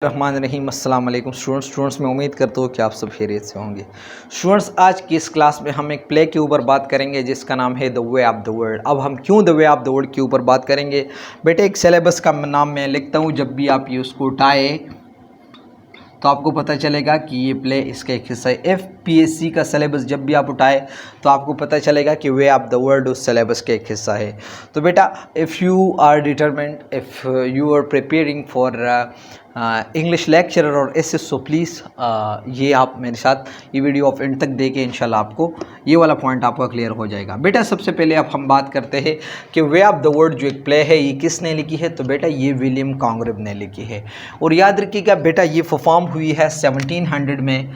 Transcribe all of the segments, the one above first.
रहमान रहीम। अस्सलाम वालेकुम स्टूडेंट्स, मैं उम्मीद करता हूँ कि आप सब खैरियत से होंगे। स्टूडेंट्स, आज की इस क्लास में हम एक प्ले के ऊपर बात करेंगे जिसका नाम है the way of the world. अब हम क्यों the way of the world के ऊपर बात करेंगे बेटे, एक सिलेबस का नाम मैं लिखता हूँ, जब भी आप ये उसको उठाए तो आपको पता चलेगा कि ये प्ले इसका एक हिस्सा है। FPSC का सिलेबस जब भी आप उठाए तो आपको पता चलेगा कि वे ऑफ द वर्ल्ड उस सिलेबस का एक हिस्सा है। तो बेटा, if you are determined, if you are preparing for English lecturer और SSO, प्लीज़ ये आप मेरे साथ ये वीडियो ऑफ एंड तक देखें, इंशाल्लाह आपको ये वाला पॉइंट आपका क्लियर हो जाएगा। बेटा, सबसे पहले अब हम बात करते हैं कि वे ऑफ द वर्ल्ड जो एक प्ले है ये किसने लिखी है। तो बेटा, ये विलियम कॉन्ग्रेव ने लिखी है। और याद रखिएगा बेटा, ये परफॉर्म हुई है 1700 में,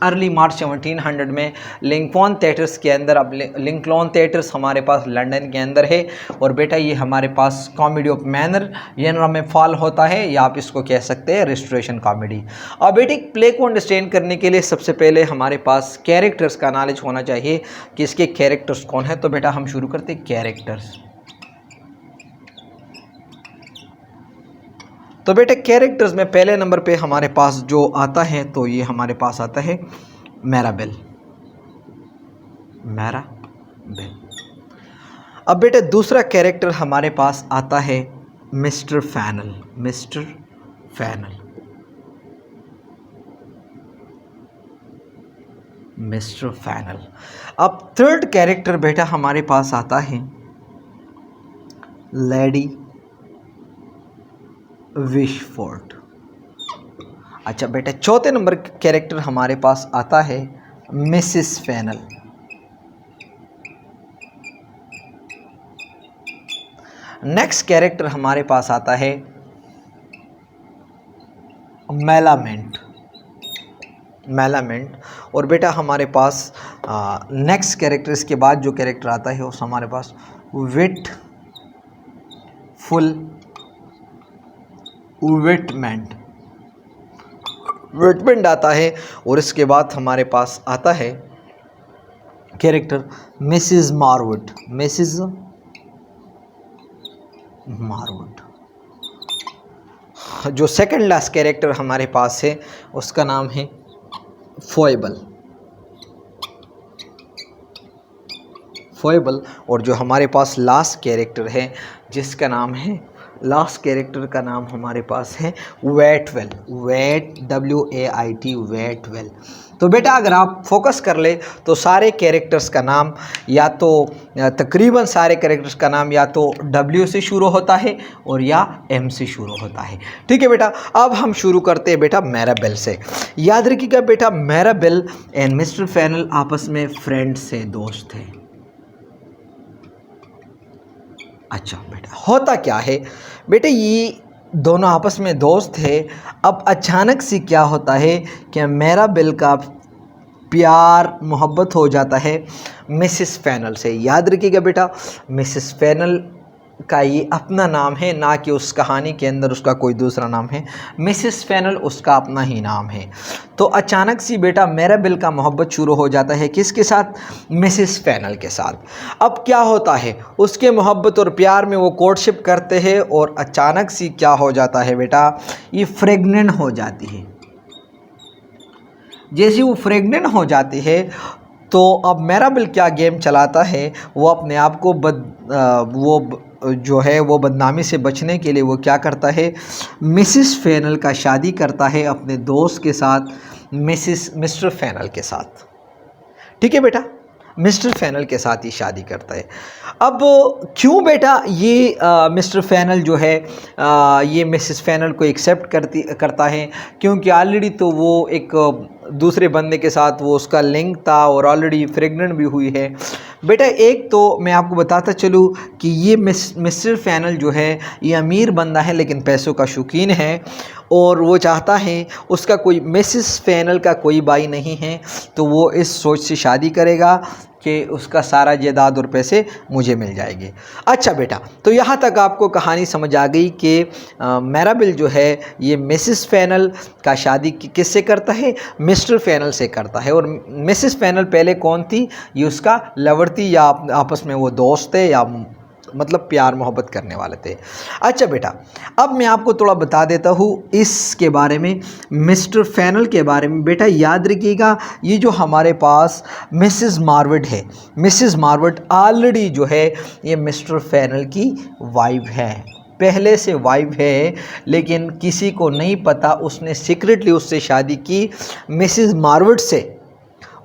अर्ली मार्च 1700 में लिंकन थिएटर्स के अंदर। अब लिंकन थिएटर्स हमारे पास लंदन के अंदर है। और बेटा, ये हमारे पास कॉमेडी ऑफ मैनर जनरा में फॉल होता है, या आप इसको कह सकते हैं रेस्टोरेशन कॉमेडी। अब बेटे, प्ले को अंडरस्टैंड करने के लिए सबसे पहले हमारे पास कैरेक्टर्स का नॉलेज होना चाहिए कि इसके कैरेक्टर्स कौन है। तो बेटा, हम शुरू करते हैं कैरेक्टर्स। तो बेटे, कैरेक्टर्स में पहले नंबर पे हमारे पास जो आता है तो ये हमारे पास आता है मैराबेल। अब बेटे, दूसरा कैरेक्टर हमारे पास आता है मिस्टर फैनल। अब थर्ड कैरेक्टर बेटा हमारे पास आता है लेडी विशफोर्ड। अच्छा बेटा, चौथे नंबर कैरेक्टर हमारे पास आता है मिसिस फैनल। नेक्स्ट कैरेक्टर हमारे पास आता है मेलामेंट। और बेटा, हमारे पास नेक्स्ट कैरेक्टर, इसके बाद जो कैरेक्टर आता है उस हमारे पास विटमेंट आता है। और इसके बाद हमारे पास आता है कैरेक्टर मिसिस मारवुड। जो सेकंड लास्ट कैरेक्टर हमारे पास है उसका नाम है फॉयबल। और जो हमारे पास लास्ट कैरेक्टर है जिसका नाम है, लास्ट कैरेक्टर का नाम हमारे पास है वेटवेल। वेटवेल। तो बेटा, अगर आप फोकस कर ले तो सारे कैरेक्टर्स का नाम या तो तकरीबन सारे कैरेक्टर्स का नाम या तो W से शुरू होता है और या M से शुरू होता है। ठीक है बेटा, अब हम शुरू करते हैं बेटा मैराबेल से। याद रखिएगा बेटा, मैराबेल एंड मिस्टर फैनल आपस में फ्रेंड्स थे, दोस्त थे। अच्छा बेटा, होता क्या है बेटे, ये दोनों आपस में दोस्त थे। अब अचानक से क्या होता है कि मैराबेल का प्यार मोहब्बत हो जाता है मिसिस फैनल से। याद रखिएगा बेटा, मिसिस फैनल का ये अपना नाम है, ना कि उस कहानी के अंदर उसका कोई दूसरा नाम है। मिसिस फैनल उसका अपना ही नाम है। तो अचानक से बेटा मैराबेल का मोहब्बत शुरू हो जाता है किसके साथ? मिसिस फैनल के साथ। अब क्या होता है, उसके मोहब्बत और प्यार में वो कोर्टशिप करते हैं और अचानक से क्या हो जाता है बेटा, ये प्रेग्नेंट हो जाती है। जैसे वो प्रेग्नेंट हो जाती है तो अब मैराबेल क्या गेम चलाता है, वो अपने आप को वो बदनामी से बचने के लिए वो क्या करता है, मिसिस फैनल का शादी करता है अपने दोस्त के साथ, मिस्टर फैनल के साथ। ठीक है बेटा, मिस्टर फैनल के साथ ही शादी करता है। अब क्यों बेटा ये मिस्टर फैनल जो है ये मिसिस फैनल को एक्सेप्ट करता है, क्योंकि ऑलरेडी तो वो एक दूसरे बंदे के साथ वो उसका लिंक था और ऑलरेडी प्रेग्नेंट भी हुई है। बेटा, एक तो मैं आपको बताता चलूँ कि ये मिस्टर फैनल जो है ये अमीर बंदा है लेकिन पैसों का शौकीन है, और वो चाहता है उसका कोई, मिसिस फैनल का कोई भाई नहीं है, तो वो इस सोच से शादी करेगा कि उसका सारा जायदाद और पैसे मुझे मिल जाएंगे। अच्छा बेटा, तो यहाँ तक आपको कहानी समझ आ गई कि मैराबेल जो है ये मिसिस फैनल का शादी किससे करता है, मिस्टर फैनल से करता है। और मिसिस फैनल पहले कौन थी, ये उसका लवर थी या आपस में वो दोस्त थे या मतलब प्यार मोहब्बत करने वाले थे। अच्छा बेटा, अब मैं आपको थोड़ा बता देता हूँ इसके बारे में, मिस्टर फैनल के बारे में। बेटा याद रखिएगा, ये जो हमारे पास मिसेस मार्वड है, मिसेस मार्वड ऑलरेडी जो है ये मिस्टर फैनल की वाइफ है, पहले से वाइफ है, लेकिन किसी को नहीं पता। उसने सीक्रेटली उससे शादी की, मिसेस मार्वड से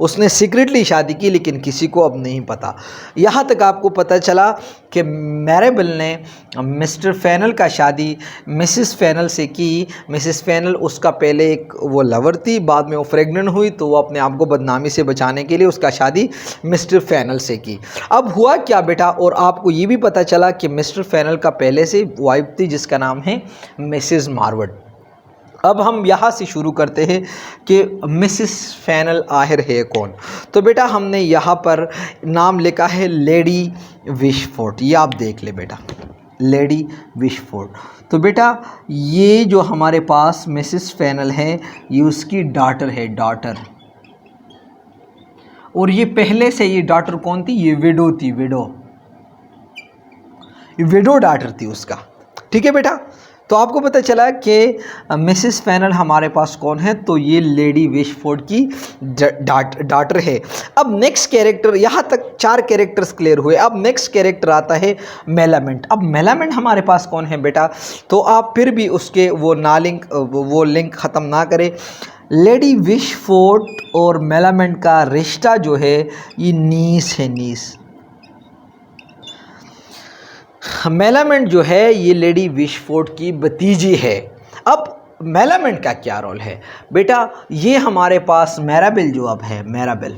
उसने सीक्रेटली शादी की, लेकिन किसी को अब नहीं पता। यहाँ तक आपको पता चला कि मैरेबल ने मिस्टर फैनल का शादी मिसेस फैनल से की। मिसेस फैनल उसका पहले एक वो लवर थी, बाद में वो प्रेग्नेंट हुई, तो वो अपने आप को बदनामी से बचाने के लिए उसका शादी मिस्टर फैनल से की। अब हुआ क्या बेटा, और आपको ये भी पता चला कि मिस्टर फैनल का पहले से वाइफ थी जिसका नाम है मिसेस मार्वड। अब हम यहाँ से शुरू करते हैं कि मिसेस फैनल आखिर है कौन। तो बेटा हमने यहाँ पर नाम लिखा है लेडी विशफोर्ड, ये आप देख ले बेटा, लेडी विशफोर्ड। तो बेटा ये जो हमारे पास मिसेस फैनल है ये उसकी डॉटर है, डॉटर। और ये पहले से ये डॉटर कौन थी, ये विडो थी, विडो डॉटर थी उसका। ठीक है बेटा, तो आपको पता चला कि मिसेस फैनल हमारे पास कौन है, तो ये लेडी विशफोर्ड की डॉटर है। अब नेक्स्ट कैरेक्टर, यहाँ तक 4 कैरेक्टर्स क्लियर हुए। अब नेक्स्ट कैरेक्टर आता है मेलामेंट। अब मेलामेंट हमारे पास कौन है बेटा, तो आप फिर भी उसके वो लिंक ख़त्म ना करें। लेडी विशफोर्ड और मेलामेंट का रिश्ता जो है ये नीस है, नीस। मेलामेंट जो है ये लेडी विशफोर्ड की भतीजी है। अब मेलामेंट का क्या रोल है बेटा, ये हमारे पास मैराबिल जो अब है, मैराबिल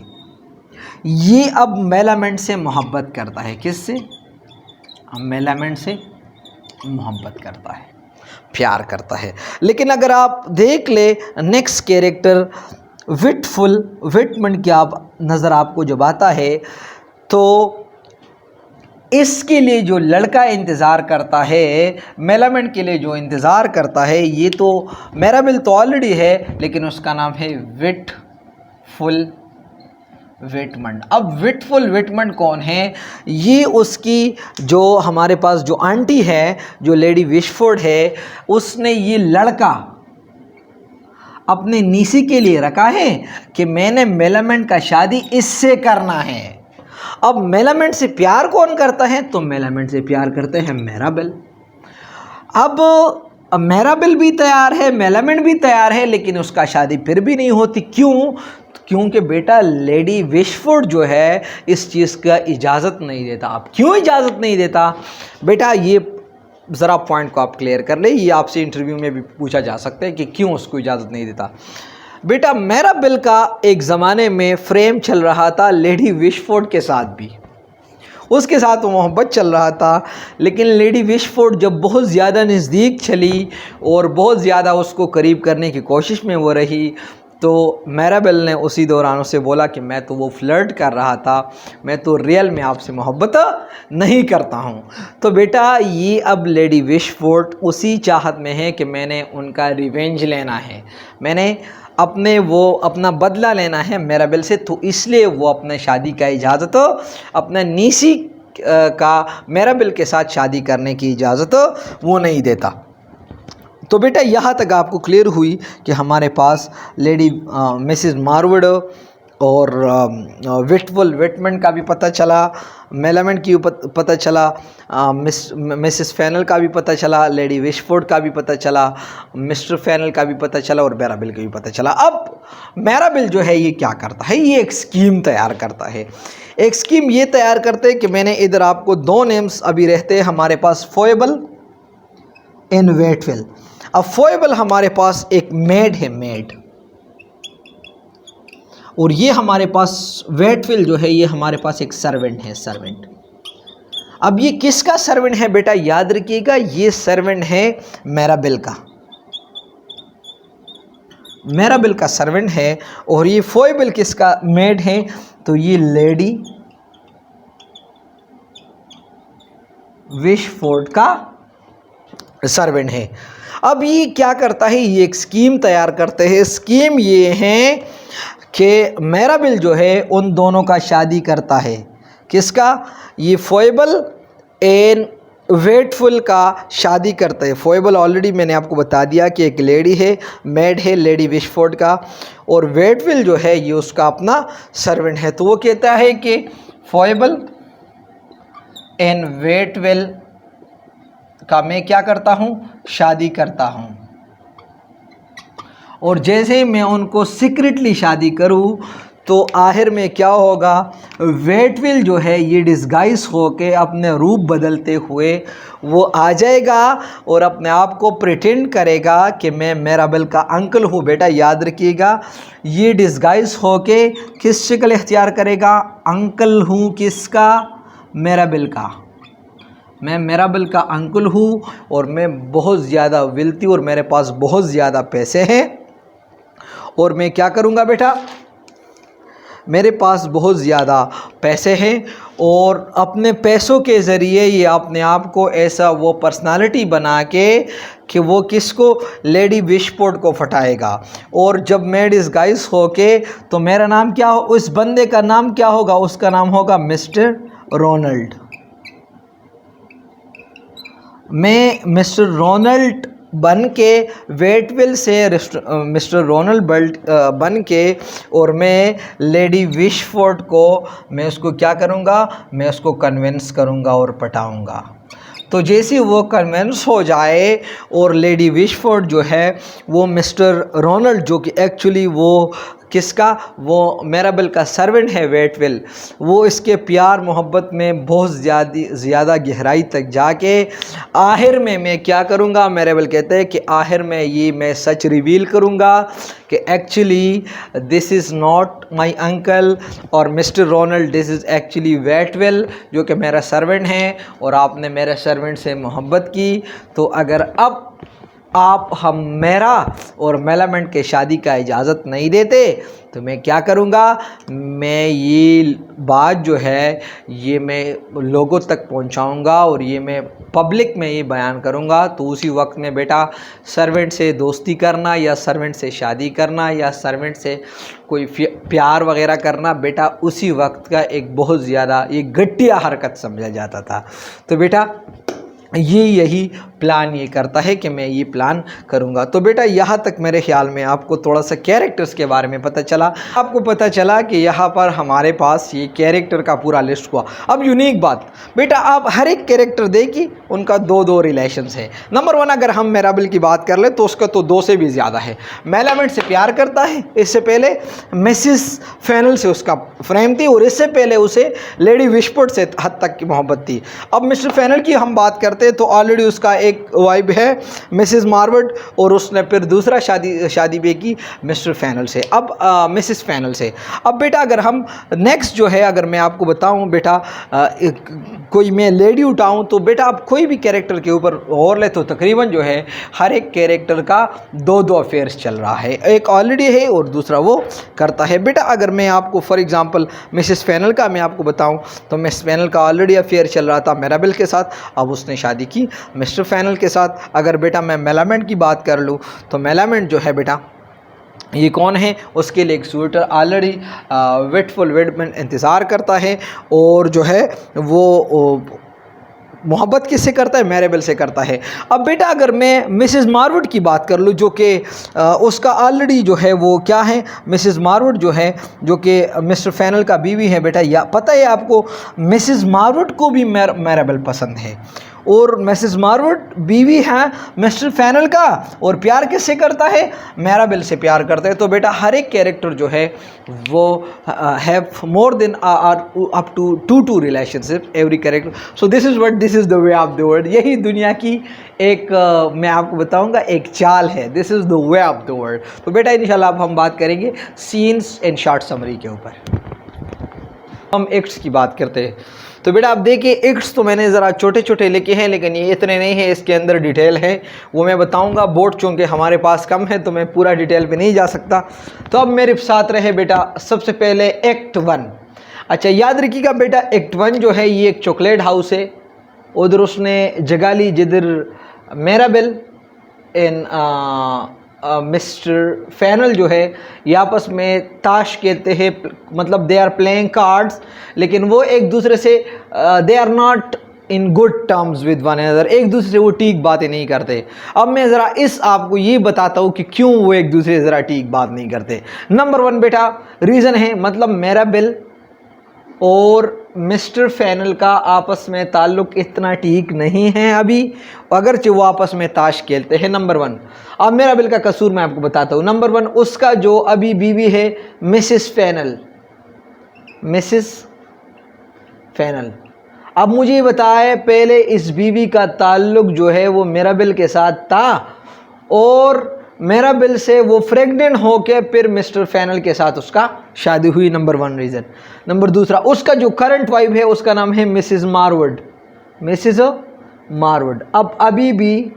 ये अब मेलामेंट से मोहब्बत करता है। किससे, मेलामेंट से मोहब्बत करता है, प्यार करता है। लेकिन अगर आप देख ले नेक्स्ट कैरेक्टर विटमंड की आप नज़र आपको जब आता है, तो इसके लिए जो लड़का इंतज़ार करता है, मेलामेंट के लिए जो इंतज़ार करता है, ये तो मैराबिल तो ऑलरेडी है, लेकिन उसका नाम है विटफुल विटमंड। अब विटफुल विटमंड कौन है, ये उसकी जो हमारे पास जो आंटी है, जो लेडी विशफोर्ड है, उसने ये लड़का अपने नीसी के लिए रखा है कि मैंने मेलामेंट का शादी इससे करना है। अब मेलामेंट से प्यार कौन करता है, तो मेलामेंट से प्यार करते हैं मैराबिल। अब मैराबिल भी तैयार है, मेलामेंट भी तैयार है, लेकिन उसका शादी फिर भी नहीं होती। क्यों, क्योंकि बेटा लेडी विशफोर्ड जो है इस चीज़ का इजाज़त नहीं देता। अब क्यों इजाज़त नहीं देता बेटा, ये ज़रा पॉइंट को आप क्लियर कर ले, ये आपसे इंटरव्यू में भी पूछा जा सकता है कि क्यों उसको इजाज़त नहीं देता। बेटा मैराबिल का एक ज़माने में फ्रेम चल रहा था लेडी विशफोर्ड के साथ भी, उसके साथ वो मोहब्बत चल रहा था, लेकिन लेडी विशफोर्ड जब बहुत ज़्यादा नज़दीक चली और बहुत ज़्यादा उसको करीब करने की कोशिश में वो रही, तो मैराबिल ने उसी दौरान उसे बोला कि मैं तो वो फ्लर्ट कर रहा था, मैं तो रियल में आपसे मोहब्बत नहीं करता हूँ। तो बेटा ये अब लेडी विशफोर्ड उसी चाहत में है कि मैंने उनका रिवेंज लेना है, मैंने अपना बदला लेना है मैराबिल से, तो इसलिए वो अपने शादी का इजाज़त अपने नीसी का मैराबिल के साथ शादी करने की इजाज़त वो नहीं देता। तो बेटा यहाँ तक आपको क्लियर हुई कि हमारे पास लेडी मिसेस मार्वड और विटफुल विटमंड का भी पता चला, मेलामेंट की पता चला, मिसेस फैनल का भी पता चला, लेडी विशफोर्ड का भी पता चला, मिस्टर फैनल का भी पता चला और मैराबिल का भी पता चला। अब मैराबिल जो है ये क्या करता है, ये एक स्कीम तैयार करता है। एक स्कीम ये तैयार करते हैं कि मैंने इधर आपको 2 नेम्स अभी रहते हैं हमारे पास, फोएबल एंड वेटफिल। अब फोएबल हमारे पास एक मेड है, मेड, और ये हमारे पास वेटफिल जो है ये हमारे पास एक सर्वेंट है, सर्वेंट। अब ये किसका सर्वेंट है बेटा, याद रखिएगा ये सर्वेंट है मैराबिल का, मैराबिल का सर्वेंट है। और ये फोएबल किसका मेड है, तो ये लेडी विशफोर्ड का सर्वेंट है। अब ये क्या करता है, ये एक स्कीम तैयार करते हैं। स्कीम ये है कि मैराबिल जो है उन दोनों का शादी करता है, किसका, ये फोएबल एन वेटफुल का शादी करता है। फोएबल ऑलरेडी मैंने आपको बता दिया कि एक लेडी है, मेड है लेडी विशफोर्ड का, और वेटविल जो है ये उसका अपना सर्वेंट है। तो वो कहता है कि फोएबल एन वेटविल का मैं क्या करता हूँ, शादी करता हूँ, और जैसे ही मैं उनको सीक्रेटली शादी करूँ तो आखिर में क्या होगा, वेटविल जो है ये डिस्गाइज होके अपने रूप बदलते हुए वो आ जाएगा और अपने आप को प्रिटेंड करेगा कि मैं मिराबेल का अंकल हूँ। बेटा याद रखिएगा, ये डिस्गाइज होके किस शक्ल इख्तियार करेगा, अंकल हूँ किसका, मिराबेल का। मैं मिराबेल का अंकल हूँ और मैं बहुत ज़्यादा वेल्थी और मेरे पास बहुत ज़्यादा पैसे हैं, और मैं क्या करूँगा बेटा, मेरे पास बहुत ज़्यादा पैसे हैं और अपने पैसों के ज़रिए ये अपने आप को ऐसा वो पर्सनालिटी बना के कि वो किसको, लेडी विशफोर्ड को फटाएगा। और जब मैं डिस्गाइज होके, तो मेरा नाम क्या हो, उस बंदे का नाम क्या होगा, उसका नाम होगा मिस्टर रोनाल्ड। मैं मिस्टर रोनाल्ड बन के वेटविल से मिस्टर रोनाल्ड बन के, और मैं लेडी विशफोर्ड को मैं उसको क्या करूँगा, मैं उसको कन्विंस करूँगा और पटाऊँगा। तो जैसे वो कन्विंस हो जाए और लेडी विशफोर्ड जो है वो मिस्टर रोनाल्ड, जो कि एक्चुअली वो किसका, वो मिराबेल का सर्वेंट है वेटविल, वो इसके प्यार मोहब्बत में बहुत ज़्यादा गहराई तक जाके आखिर में मैं क्या करूँगा, मिराबेल कहते हैं कि आखिर में ये मैं सच रिवील करूँगा कि actually this is not my uncle और Mr Ronald, this is actually Waitwell जो कि मेरा सर्वेंट है, और आपने मेरे सर्वेंट से मोहब्बत की। तो अगर अब आप हम मेरा और मेलामेंट के शादी का इजाज़त नहीं देते तो मैं क्या करूँगा, मैं ये बात जो है ये मैं लोगों तक पहुँचाऊँगा और ये मैं पब्लिक में ये बयान करूँगा। तो उसी वक्त में बेटा सर्वेंट से दोस्ती करना या सर्वेंट से शादी करना या सर्वेंट से कोई प्यार वगैरह करना, बेटा उसी वक्त का एक बहुत ज़्यादा ये घटिया हरकत समझा जाता था। तो बेटा ये यही प्लान ये करता है कि मैं ये प्लान करूँगा। तो बेटा यहाँ तक मेरे ख्याल में आपको थोड़ा सा कैरेक्टर्स के बारे में पता चला। आपको पता चला कि यहाँ पर हमारे पास ये कैरेक्टर का पूरा लिस्ट हुआ। अब यूनिक बात बेटा, आप हर एक कैरेक्टर देखिए उनका दो दो रिलेशंस है। नंबर वन, अगर हम मिराबेल की बात कर ले तो उसका तो दो से भी ज़्यादा है। मेलामेंट से प्यार करता है, इससे पहले मिसिस फेनल से उसका फ्रेम थी, और इससे पहले उसे लेडी विशफोर्ड से हद तक की मोहब्बत थी। अब मिस्टर फेनल की हम बात करते हैं तो ऑलरेडी उसका एक वाइफ है मिसिस मार्वड, और उसने फिर दूसरा शादी भी की मिस्टर फेनल से, अब मिसिस फेनल से। अब बेटा अगर हम नेक्स्ट जो है, अगर मैं आपको बताऊं बेटा, कोई मैं लेडी उठाऊं तो बेटा आप कोई भी कैरेक्टर के ऊपर और ले तो तकरीबन जो है हर एक कैरेक्टर का दो दो अफेयर्स चल रहा है, एक ऑलरेडी है और दूसरा वो करता है। बेटा अगर मैं आपको फॉर एग्जांपल मिसिस फेनल का मैं आपको बताऊं तो मिस फेनल का ऑलरेडी अफेयर चल रहा था मिराबेल के साथ, अब उसने शादी की मिस्टर फेनल के साथ। अगर बेटा मैं मेलामेंट की बात कर लूँ तो मेलामेंट जो है बेटा ये कौन है, उसके लिए एक स्वेटर ऑलरेडी वेटफुल वेटमैन इंतज़ार करता है, और जो है वो मोहब्बत किससे करता है, मिराबेल से करता है। अब बेटा अगर मैं मिसेस मार्वड की बात कर लूँ जो कि उसका ऑलरेडी जो है वो क्या है, मिसेस मार्वड जो है जो कि मिस्टर फेनल का बीवी है। बेटा या पता है आपको मिसेस मार्वड को भी मिराबेल पसंद है, और मिसेस मार्वड बीवी है मिस्टर फेनल का, और प्यार किससे करता है, मिराबेल से प्यार करता है। तो बेटा हर एक कैरेक्टर जो है वो have more than up to two relationship every character. So this is the way of the world. यही दुनिया की एक मैं आपको बताऊंगा एक चाल है, this is the way of the world. तो बेटा इंशाल्लाह अब हम बात करेंगे सीन्स एंड शॉर्ट समरी के ऊपर। हम एक्ट्स की बात करते हैं तो बेटा आप देखिए एक्ट्स तो मैंने ज़रा छोटे छोटे लिखे हैं, लेकिन ये इतने नहीं है, इसके अंदर डिटेल है वो मैं बताऊंगा। बोर्ड चूँकि हमारे पास कम है तो मैं पूरा डिटेल पे नहीं जा सकता। तो अब मेरे साथ रहे बेटा सबसे पहले एक्ट 1। अच्छा याद रखिएगा बेटा एक्ट 1 जो है ये एक चॉकलेट हाउस है, उधर उसने जगह ली जिधर मिराबेल इन मिस्टर फेनल जो है ये आपस में ताश खेलते हैं, मतलब दे आर प्लेइंग कार्ड्स, लेकिन वो एक दूसरे से they are not in good terms with one another, एक दूसरे से वो ठीक बातें नहीं करते। अब मैं ज़रा इस आपको ये बताता हूँ कि क्यों वो एक दूसरे से ज़रा ठीक बात नहीं करते। नंबर 1 बेटा रीज़न है, मतलब मिराबेल और मिस्टर फैनल का आपस में ताल्लुक़ इतना ठीक नहीं है अभी, अगरचे वो आपस में ताश खेलते हैं। नंबर 1। अब मिराबेल का कसूर मैं आपको बताता हूँ। नंबर 1, उसका जो अभी बीवी है मिसिस फैनल, मिसिस फैनल। अब मुझे ये बताए, पहले इस बीवी का ताल्लुक़ जो है वो मिराबेल के साथ था और मिराबेल से वो प्रेग्नेंट होके फिर मिस्टर फैनल के साथ उसका शादी हुई। Number 1 reason. नंबर 2, उसका जो करंट वाइफ है उसका नाम है मिसिस मारवुड, मिसिस मारवुड। अब अभी भी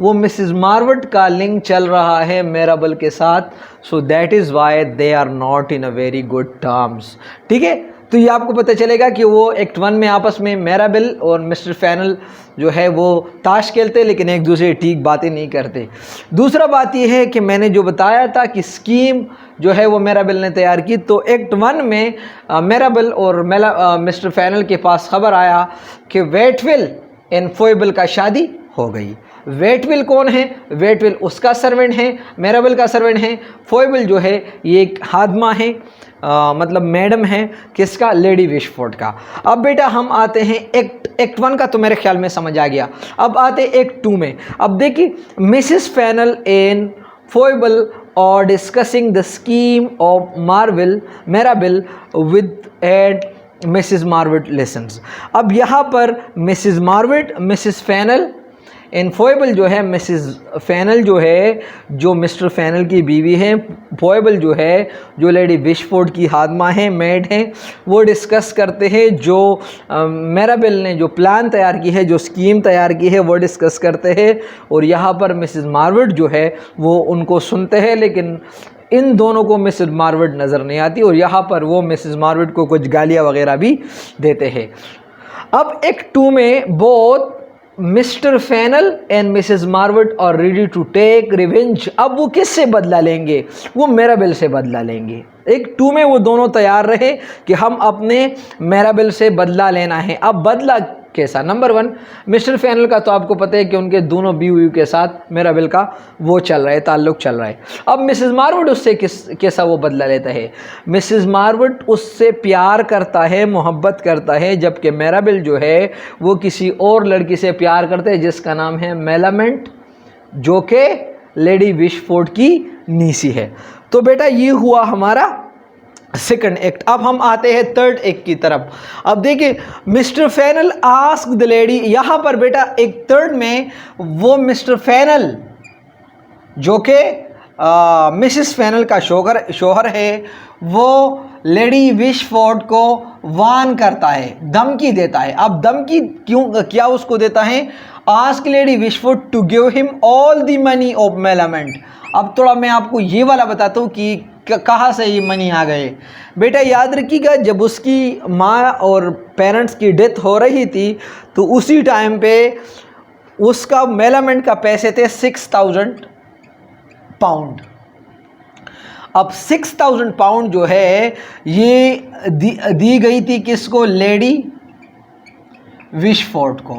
वो मिसिस मारवुड का लिंक चल रहा है मिराबेल के साथ, so that is why they are not in a very good terms. ठीक है, तो ये आपको पता चलेगा कि वो एक्ट 1 में आपस में मिराबेल और मिस्टर फैनल जो है वो ताश खेलते लेकिन एक दूसरे ठीक बातें नहीं करते। दूसरा बात ये है कि मैंने जो बताया था कि स्कीम जो है वो मिराबेल ने तैयार की, तो एक्ट 1 में मिराबेल और मिस्टर फैनल के पास खबर आया कि वेटविल एंड फोइबल का शादी हो गई। वेटविल कौन है? वेटविल उसका सर्वेंट है, मिराबेल का सर्वेंट है। फोइबल जो है ये एक हादमा है, मतलब मैडम है किसका? लेडी विशफोर्ड का। अब बेटा हम आते हैं एक्ट 1 का तो मेरे ख्याल में समझ आ गया। अब आते हैं एक्ट 2 में। अब देखिए, मिसिस फैनल एंड फोइबल और discussing the scheme of Mirabell with and Mrs Marwood listens. अब यहाँ पर Mrs Marwood, Mrs Fainall and Foible जो है, मिसिस फैनल जो है जो मिस्टर फैनल की बीवी है, फोइबल जो है जो लेडी विशफोर्ड की हादमा है, मेड है, वो डिस्कस करते हैं जो मिराबेल ने जो प्लान तैयार की है, जो स्कीम तैयार की है वो डिस्कस करते हैं। और यहाँ पर मिसिस मारवुड जो है वो उनको सुनते हैं, लेकिन इन दोनों को मिसिस मारवुड नज़र नहीं आती और यहाँ पर वो मिसिस मारवुड को कुछ गालियाँ वगैरह भी देते हैं। अब एक्ट 2 में both Mr Fainall and Mrs Marwood are ready to take revenge. अब वो किससे बदला लेंगे? वो मिराबेल से बदला लेंगे। एक 2 में वो दोनों तैयार रहे कि हम अपने मिराबेल से बदला लेना है। अब बदला कैसा? नंबर 1, मिस्टर फैनल का तो आपको पता है कि उनके दोनों बीवी के साथ मिराबेल का वो चल रहा है, ताल्लुक़ चल रहा है। अब मिसेस मारवुड उससे कैसा वो बदला लेता है? मिसेस मारवुड उससे प्यार करता है, मोहब्बत करता है, जबकि मिराबेल जो है वो किसी और लड़की से प्यार करते हैं जिसका नाम है मेलामेंट, जो कि लेडी विशफोर्ड की नीसी है। तो बेटा ये हुआ हमारा सेकंड एक्ट। अब हम आते हैं थर्ड एक्ट की तरफ। अब देखिए, मिस्टर फैनल आस्क द लेडी। यहाँ पर बेटा एक थर्ड में वो मिस्टर फैनल जो कि मिसिस फैनल का शोहर है, वो लेडी विशफोर्ड को वार्न करता है, धमकी देता है। अब धमकी क्या उसको देता है? Ask Lady Wishfort to give him all the money of Millamant. अब थोड़ा मैं आपको ये वाला बताता हूँ कि कहाँ से ये मनी आ गए। बेटा याद रखिएगा, जब उसकी माँ और पेरेंट्स की डेथ हो रही थी तो उसी टाइम पे उसका मेलामेंट का पैसे थे 6000 पाउंड। अब 6000 पाउंड जो है ये दी गई थी किसको? लेडी विशफोर्ड को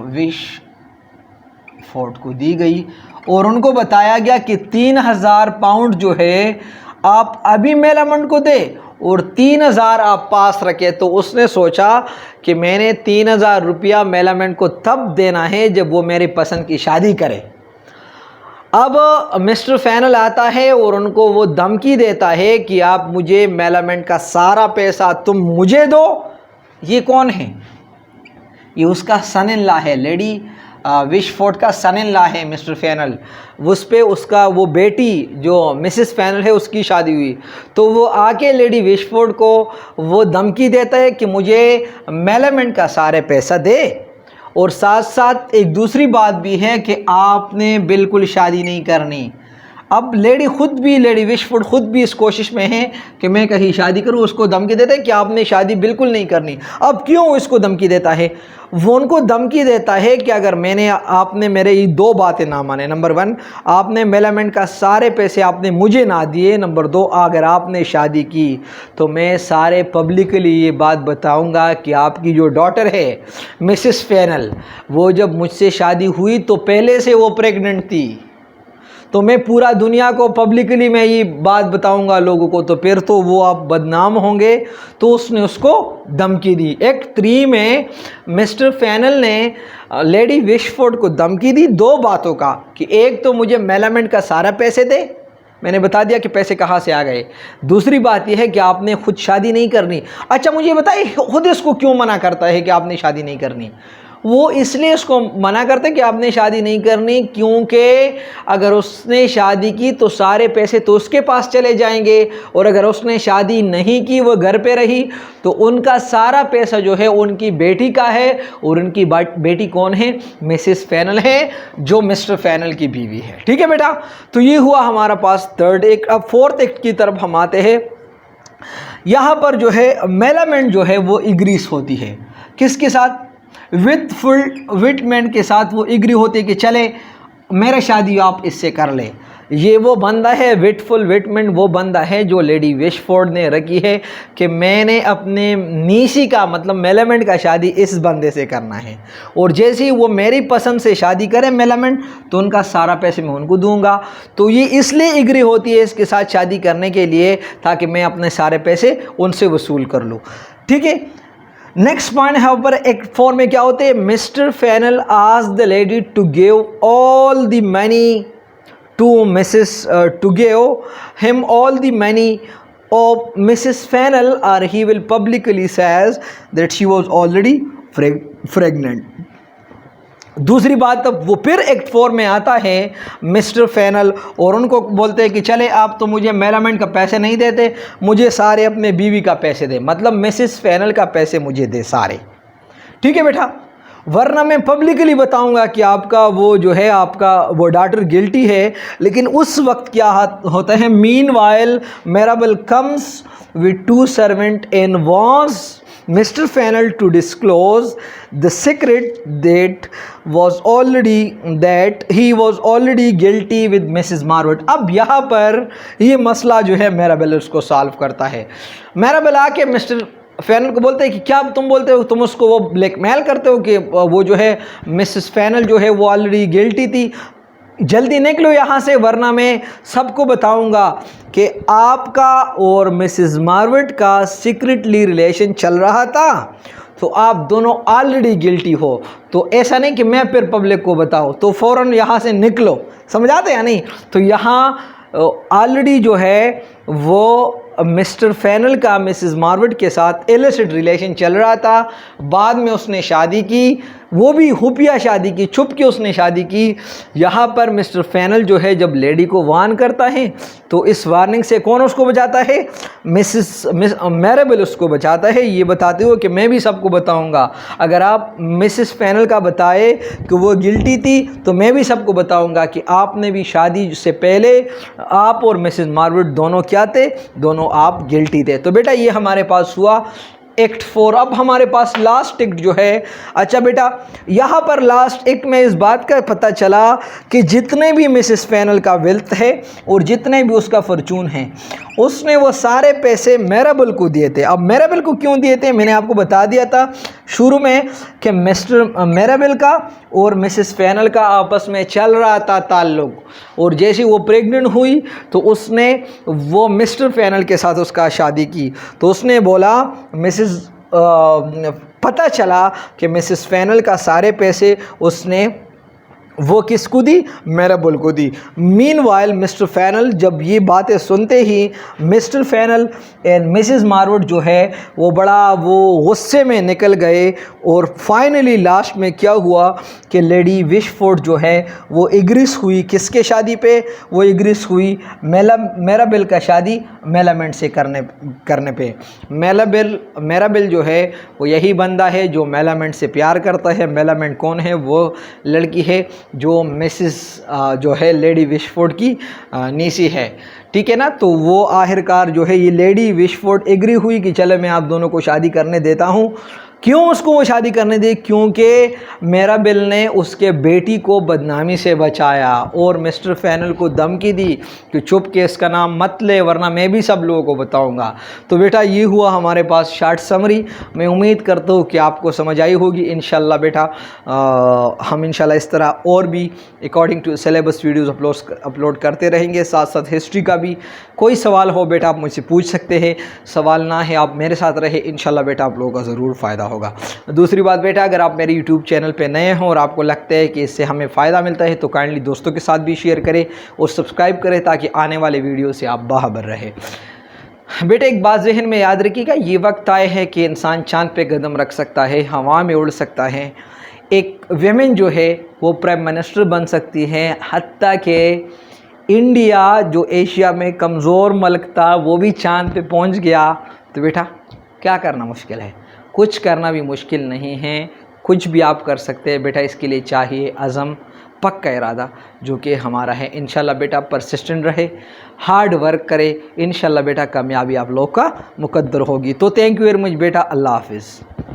दी गई और उनको बताया गया कि 3000 पाउंड जो है आप अभी मेलामेंट को दे और 3000 आप पास रखे। तो उसने सोचा कि मैंने 3000 रुपया मेलामेंट को तब देना है जब वो मेरी पसंद की शादी करे। अब मिस्टर फैनल आता है और उनको वो धमकी देता है कि आप मुझे मेलामेंट का सारा पैसा तुम मुझे दो। ये कौन है? ये उसका सन इन लॉ है, लेडी विशफोर्ड का सन इन लॉ है मिस्टर फैनल। उस पे उसका वो बेटी जो मिसिस फैनल है उसकी शादी हुई, तो वो आके लेडी विशफोर्ड को वो धमकी देता है कि मुझे मेलामेंट का सारे पैसा दे। और साथ साथ एक दूसरी बात भी है कि आपने बिल्कुल शादी नहीं करनी, अब लेडी विशफुड खुद भी इस कोशिश में है कि मैं कहीं शादी करूं, उसको धमकी देता है कि आपने शादी बिल्कुल नहीं करनी। अब क्यों इसको धमकी देता है? वो उनको धमकी देता है कि अगर आपने मेरे ये दो बातें ना माने, नंबर 1 आपने मेलामेंट का सारे पैसे आपने मुझे ना दिए, नंबर 2 अगर आपने शादी की तो मैं सारे पब्लिकली ये बात बताऊंगा कि आपकी जो डॉटर है मिसेस फेनल, वो जब मुझसे शादी हुई तो पहले से वो प्रेग्नेंट थी, तो मैं पूरा दुनिया को पब्लिकली मैं ये बात बताऊंगा लोगों को, तो फिर तो वो आप बदनाम होंगे। तो उसने उसको धमकी दी। एक्ट 3 में मिस्टर फेनल ने लेडी विशफोर्ड को धमकी दी दो बातों का, कि एक तो मुझे मेलामेंट का सारा पैसे दे, मैंने बता दिया कि पैसे कहाँ से आ गए। दूसरी बात यह है कि आपने खुद शादी नहीं करनी। अच्छा मुझे बताइए खुद इसको क्यों मना करता है कि आपने शादी नहीं करनी? वो इसलिए उसको मना करते कि आपने शादी नहीं करनी, क्योंकि अगर उसने शादी की तो सारे पैसे तो उसके पास चले जाएंगे, और अगर उसने शादी नहीं की, वो घर पे रही, तो उनका सारा पैसा जो है उनकी बेटी का है, और उनकी बेटी कौन है? मिसेस फेनल है, जो मिस्टर फेनल की बीवी है। ठीक है बेटा, तो ये हुआ हमारा पास थर्ड एक्ट। अब फोर्थ एक्ट की तरफ हम आते हैं। यहाँ पर जो है मेलामेंट जो है वो इग्रीस होती है, किसके साथ? विथ फुल विटमेंट के साथ वो एग्री होते कि चले मेरा शादी आप इससे कर ले। ये वो बंदा है, विटफुल विटमेंट वो बंदा है जो लेडी विशफोर्ड ने रखी है कि मैंने अपने नीसी का मतलब मेलामेंट का शादी इस बंदे से करना है, और जैसे ही वो मेरी पसंद से शादी करे मेलामेंट, तो उनका सारा पैसे मैं उनको दूंगा। तो ये इसलिए एग्री होती है इसके साथ शादी करने के लिए, ताकि मैं अपने सारे पैसे उनसे वसूल कर लूँ। ठीक है, नेक्स्ट पॉइंट है ऊपर एक्ट 4 में क्या होते हैं? Mr Fainall asked the lady to give all the money to Mrs to give him all the money of Mrs Fainall, और he will publicly says that she was already pregnant. दूसरी बात, तब वो फिर एक्ट 4 में आता है mister fennel, और उनको बोलते हैं कि चले आप तो मुझे मेलामेंट का पैसे नहीं देते, मुझे सारे अपने बीवी का पैसे दे, मतलब मिसेस फेनल का पैसे मुझे दे सारे। ठीक है बेटा, वरना मैं पब्लिकली बताऊंगा कि आपका वो जो है आपका वो डॉटर गिल्टी है। लेकिन उस वक्त क्या होता है? Meanwhile Mirabel comes with 2 servant and wants Mr. Fennel to disclose the secret that he was already guilty with Mrs. Marwood। अब यहाँ पर ये मसला जो है मिराबेल उसको सॉल्व करता है। मिराबेल आके मिस्टर फेनल को बोलते हैं कि क्या तुम बोलते हो, तुम उसको वो ब्लैकमेल करते हो कि वो जो है मिसेस फेनल जो है वो ऑलरेडी गिल्टी थी, जल्दी निकलो यहाँ से, वरना मैं सबको बताऊंगा कि आपका और मिसेस मार्वट का सीक्रेटली रिलेशन चल रहा था, तो आप दोनों ऑलरेडी गिल्टी हो। तो ऐसा नहीं कि मैं फिर पब्लिक को बताऊं, तो फ़ौरन यहाँ से निकलो। समझ आते या नहीं? तो यहाँ ऑलरेडी जो है वो मिस्टर फेनल का मिसेस मार्वट के साथ इलिसिट रिलेशन चल रहा था। बाद में उसने शादी की, वो भी खुफिया शादी की, छुप के उसने शादी की। यहाँ पर मिस्टर फेनल जो है जब लेडी को वार्न करता है, तो इस वार्निंग से कौन उसको बचाता है? मिस मिराबेल उसको बचाता है, ये बताते हुए कि मैं भी सबको बताऊंगा। अगर आप मिसेस फेनल का बताए कि वो गिल्टी थी, तो मैं भी सबको बताऊंगा कि आपने भी शादी से पहले आप और मिसेस मार्वट दोनों क्या थे? दोनों आप गिल्टी थे। तो बेटा ये हमारे पास हुआ एक्ट 4। अब हमारे पास लास्ट एक्ट जो है, अच्छा बेटा यहाँ पर लास्ट एक्ट में इस बात का पता चला कि जितने भी मिसेस फेनल का वेल्थ है और जितने भी उसका फॉर्चून है, उसने वो सारे पैसे मिराबेल को दिए थे। अब मिराबेल को क्यों दिए थे? मैंने आपको बता दिया था शुरू में कि मिस्टर मिराबेल का और मिसेस फेनल का आपस में चल रहा था ताल्लुक़, और जैसे वो प्रेग्नेंट हुई तो उसने वो मिस्टर फेनल के साथ उसका शादी की। तो उसने बोला पता चला कि मिसेस फेनल का सारे पैसे उसने वो किसको दी? मिराबेल को दी। मीनवाइल मिस्टर फेनल जब ये बातें सुनते ही मिस्टर फेनल एंड मिसेस मार्वट जो है वो बड़ा वो गुस्से में निकल गए, और फाइनली लास्ट में क्या हुआ कि लेडी विशफोर्ड जो है वो एग्रीस हुई किसके शादी पे? वो एग्रीस हुई मिराबेल का शादी मेलामेंट से करने पे। मिराबेल जो है वो यही बंदा है जो मेलामेंट से प्यार करता है। मेलामेंट कौन है? वो लड़की है जो मिसिस जो है लेडी विशफोर्ड की नीसी है, ठीक है ना। तो वो आखिरकार जो है ये लेडी विशफोर्ड एग्री हुई कि चलो मैं आप दोनों को शादी करने देता हूँ। क्यों उसको वो शादी करने दी? क्योंकि मेराबेल ने उसके बेटी को बदनामी से बचाया और मिस्टर फैनल को धमकी दी कि चुप के इसका नाम मत ले वरना मैं भी सब लोगों को बताऊंगा। तो बेटा ये हुआ हमारे पास शॉर्ट समरी। मैं उम्मीद करता हूँ कि आपको समझ आई होगी इंशाल्लाह बेटा। हम इंशाल्लाह इस तरह और भी according to syllabus videos upload करते रहेंगे, साथ साथ हिस्ट्री का भी। कोई सवाल हो बेटा आप मुझसे पूछ सकते हैं, सवाल ना है आप मेरे साथ रहे, इंशाल्लाह बेटा आप लोगों का ज़रूर फ़ायदा होगा। दूसरी बात बेटा, अगर आप मेरे यूट्यूब चैनल पे नए हों और आपको लगता है कि इससे हमें फ़ायदा मिलता है तो काइंडली दोस्तों के साथ भी शेयर करें और सब्सक्राइब करें ताकि आने वाले वीडियो से आप बाखबर रहे। बेटा एक बात जहन में याद रखिएगा, ये वक्त आए है कि इंसान चांद पे कदम रख सकता है, हवा में उड़ सकता है, एक वेमेन जो है वो प्राइम मिनिस्टर बन सकती है, हत्ता कि इंडिया जो एशिया में कमज़ोर मुल्क था वो भी चांद पे पहुंच गया। तो बेटा क्या करना मुश्किल है? कुछ करना भी मुश्किल नहीं है, कुछ भी आप कर सकते हैं बेटा। इसके लिए चाहिए अज़म, पक्का इरादा जो कि हमारा है। इंशाल्लाह बेटा परसिस्टेंट रहे, हार्ड वर्क करे, इंशाल्लाह बेटा कामयाबी आप लोग का मुकद्दर होगी। तो थैंक यू वेरी मच बेटा, अल्लाह हाफिज़।